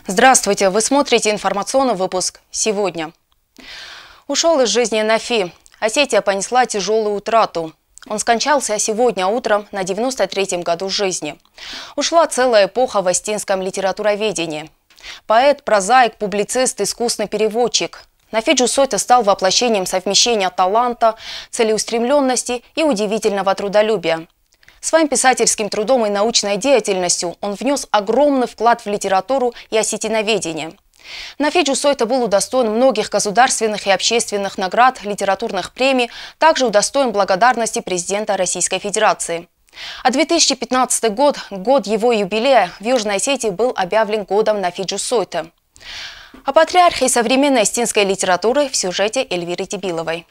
Здравствуйте! Вы смотрите информационный выпуск «Сегодня». Ушел из жизни Нафи. Осетия понесла тяжелую утрату. Он скончался сегодня утром на 93-м году жизни. Ушла целая эпоха в остинском литературоведении. Поэт, прозаик, публицист, искусный переводчик. Нафи Джусойта стал воплощением совмещения таланта, целеустремленности и удивительного трудолюбия. Своим писательским трудом и научной деятельностью он внес огромный вклад в литературу и осетиноведение. Нафи Джусойта был удостоен многих государственных и общественных наград, литературных премий, также удостоен благодарности президента Российской Федерации. А 2015 год, год его юбилея, в Южной Осетии был объявлен годом Нафи Джусойта. О патриархе современной остинской литературы в сюжете Эльвиры Тибиловой.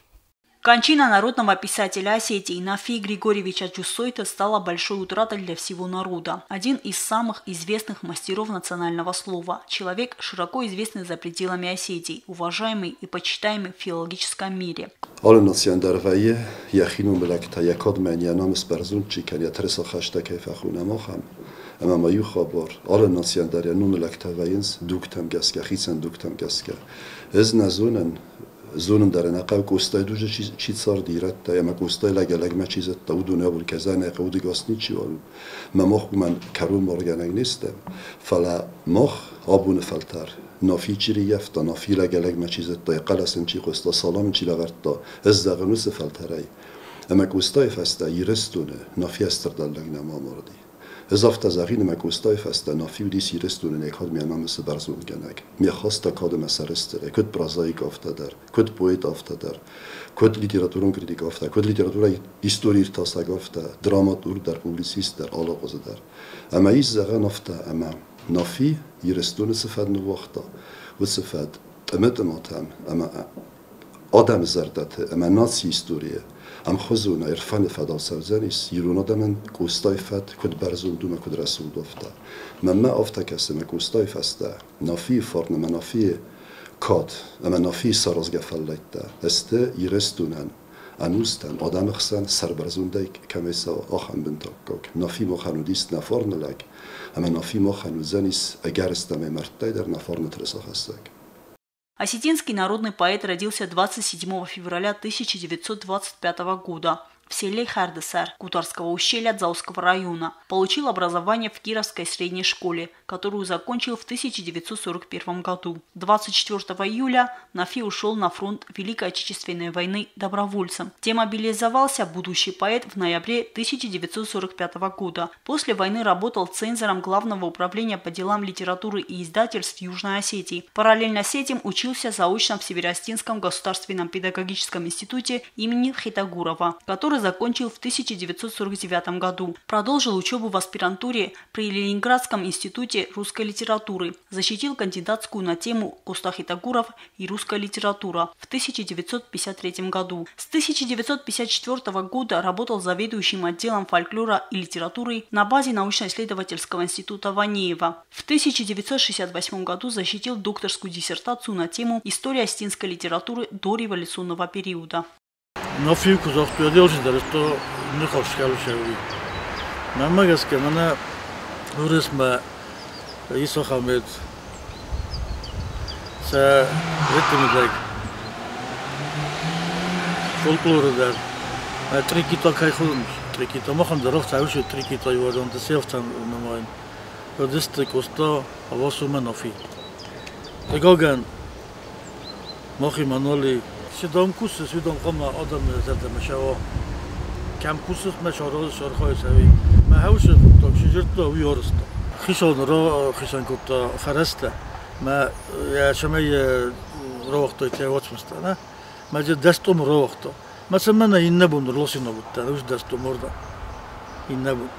Кончина народного писателя Осетии Нафи Григорьевича Джусойта стала большой утратой для всего народа. Один из самых известных мастеров национального слова. Человек, широко известный за пределами Осетии, уважаемый и почитаемый в филологическом мире. زونم در نقاب کوستای دوجه چی صار دیرت تا اما کوستای لگلگ ما چیزت تا ودونه ابر کزانه قودی گاسنی چی وارم ما مخ من کرون مورگانگ نیستم فلا مخ آبون فلتر نافی چیری یفت نافی لگلگ ما چیزت تا قلسن چی قستا سلام چی لورت تا از دغنوس فلترای اما کوستای فستا یرستونه نافی استردالگ نما موردی اضافه زغین مکوستای فسته نافی و دیسی رستون نکاد میانم مثل برزون گنگ میخواست کاد مسرستره کد پرازایک افتادر کد پویت افتادر کد لیتراتورون کریتیک افتاد کد لیتراتورا هیستوری ارتاساگ افتاد دراماتور در پوبلیسیست در آلاقوز در اما ایز زغن افتاد اما نافی یرستون سفد نوختا و سفد تمتماتم اما آدم زردته اما ناسی هیستوریه ام خزونا عرفان فدال سوزنیس یرونا دمن کوستای فد کد برزون دوم کد رسول دفتا من افتا کسی کوستای فسته نافی فرن من نافی کاد اما نافی سرازگ فلیتا استه یرستونن انوستن آدم خسن سر برزون دیک کمیسا آخن بنتاکک نافی مخنودیست نفرن لگ اما نافی مخنوزنیس اگر استمه مرتای در نفرن ترسا خستگ. Осетинский народный поэт родился 27 февраля 1925 года в селе Хардесар Кутарского ущелья Дзауского района. Получил образование в Кировской средней школе, которую закончил в 1941 году. 24 июля Нафи ушел на фронт Великой Отечественной войны добровольцем. Демобилизовался будущий поэт в ноябре 1945 года. После войны работал цензором Главного управления по делам литературы и издательств Южной Осетии. Параллельно с этим учился заочно в Североостинском государственном педагогическом институте имени Хитагурова, который закончил в 1949 году. Продолжил учебу в аспирантуре при Ленинградском институте русской литературы. Защитил кандидатскую на тему Коста Хитагуров и русская литература в 1953 году. С 1954 года работал заведующим отделом фольклора и литературы на базе научно-исследовательского института Ванеева. В 1968 году защитил докторскую диссертацию на тему «История остинской литературы до революционного периода». Нафи кузахту делши дарсто не хошкалушеви. Намагаска мана урисма исохамет са ветмидаг фольклорда трикито кайхун трикито махан даров тавши трикито юрон да сефтан намай родисты коста авасума нафи тегоган махи маноли سیدام کوس سیدام قم آدم زرد مشاو کم کوسس مشارو شرخای سوی ما هوش تا شجرت تا ویارست خیشان را خیشان کتا فرسته ما یا شمای را وقتا تیوات مستانه ما جد دستم را وقتا مثلا من این نبود رلاسی نبود تا روش دستم مرده این نبود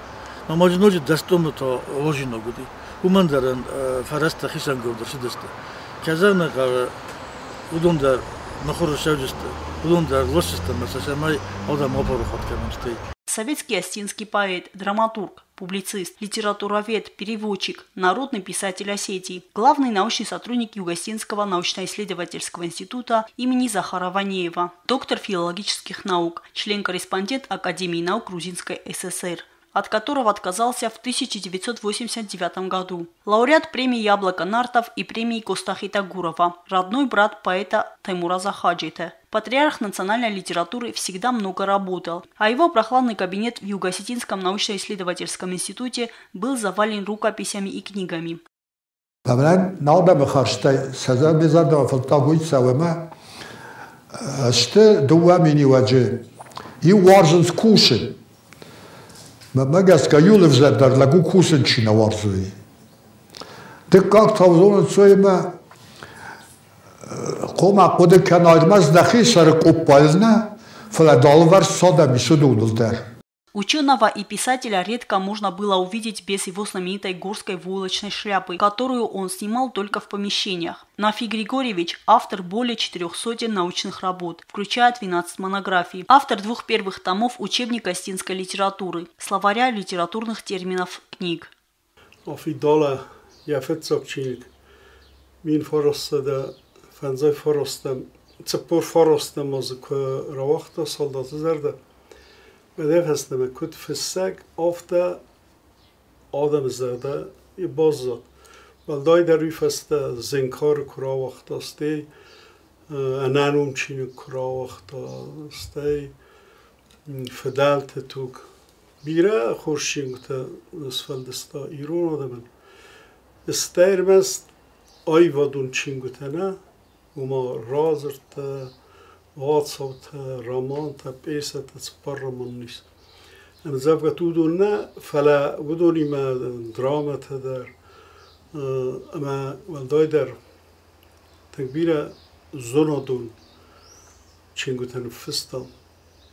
ما ماجنوج دستم تا واجی نبودی و من درن فرسته خیشان گفت شدسته کذا که ودون در Советский остинский поэт, драматург, публицист, литературовед, переводчик, народный писатель Осетии, главный научный сотрудник Юго-Осетинского научно-исследовательского института имени Захара Ванеева, доктор филологических наук, член-корреспондент Академии наук Грузинской ССР, от которого отказался в 1989 году. Лауреат премии «Яблоко Нартов» и премии Костахита Гурова, родной брат поэта Таймураза Хаджита. Патриарх национальной литературы всегда много работал, а его прохладный кабинет в Юго-Осетинском научно-исследовательском институте был завален рукописями и книгами. Ученого и писателя редко можно было увидеть без его знаменитой горской войлочной шляпы, которую он снимал только в помещениях. Нафи Григорьевич – автор более 400 научных работ, включая 12 монографий, автор 2 первых томов учебника осетинской литературы, словаря литературных терминов книг. Hedef hasteme kut fissek ofta adam zade i bozzat. Valdai der rifeste zinkar kuravachtaste, ananum chinu kuravachtaste, fedalte tug. Bira khorshingte sfaldesta iron adamen. Stermest ayvadun chingutena, uma razerte واتسوت رامانتا بيسة تسبرمنيس أنا زبقة تودونا فلا ودوني ما دراما تدار أما والدايدر تكبيرة زونادون چنگو تنفستان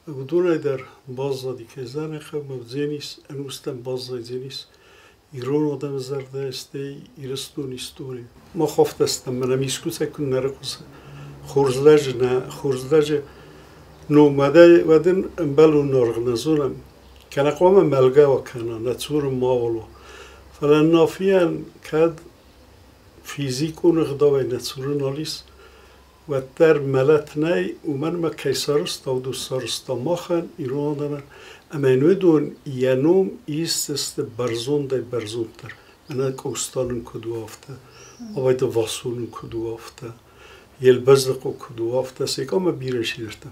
ودوني در بازا دي كزانه خب مبزينيس أنوستن بازا زينيس إيرون آدم زرده استه إيرستون استوري ما خفت استم منم إسكوسه کن نرقصه خورزدج نومده ودن بلو نرغنزونم كان قوام ملقا وكان نتور ماولو فلان نافيان كاد فيزيك ونغداوي نتور ناليس وتر ملتناي ومن ما كيسارست او دوستارست ماخن ایران دارن اما نودون ينوم است برزون دای برزونتر من کوستانون کدو افته اوید واسونون کدو افته یل بزرگ و کدو افته سیکام بیرشیرته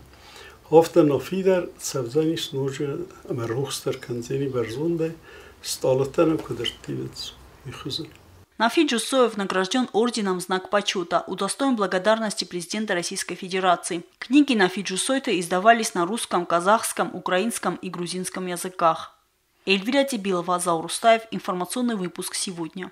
افته نافیدر سبزانیش نوجه اما روحستر کنزینی برزون دای сталатаном кудертивец Михузель. Нафи Джусоев награжден орденом «Знак почета», удостоен благодарности президента Российской Федерации. Книги Нафи Джусойта издавались на русском, казахском, украинском и грузинском языках. Эльвира Тебилова, Заур Устаев. Информационный выпуск сегодня.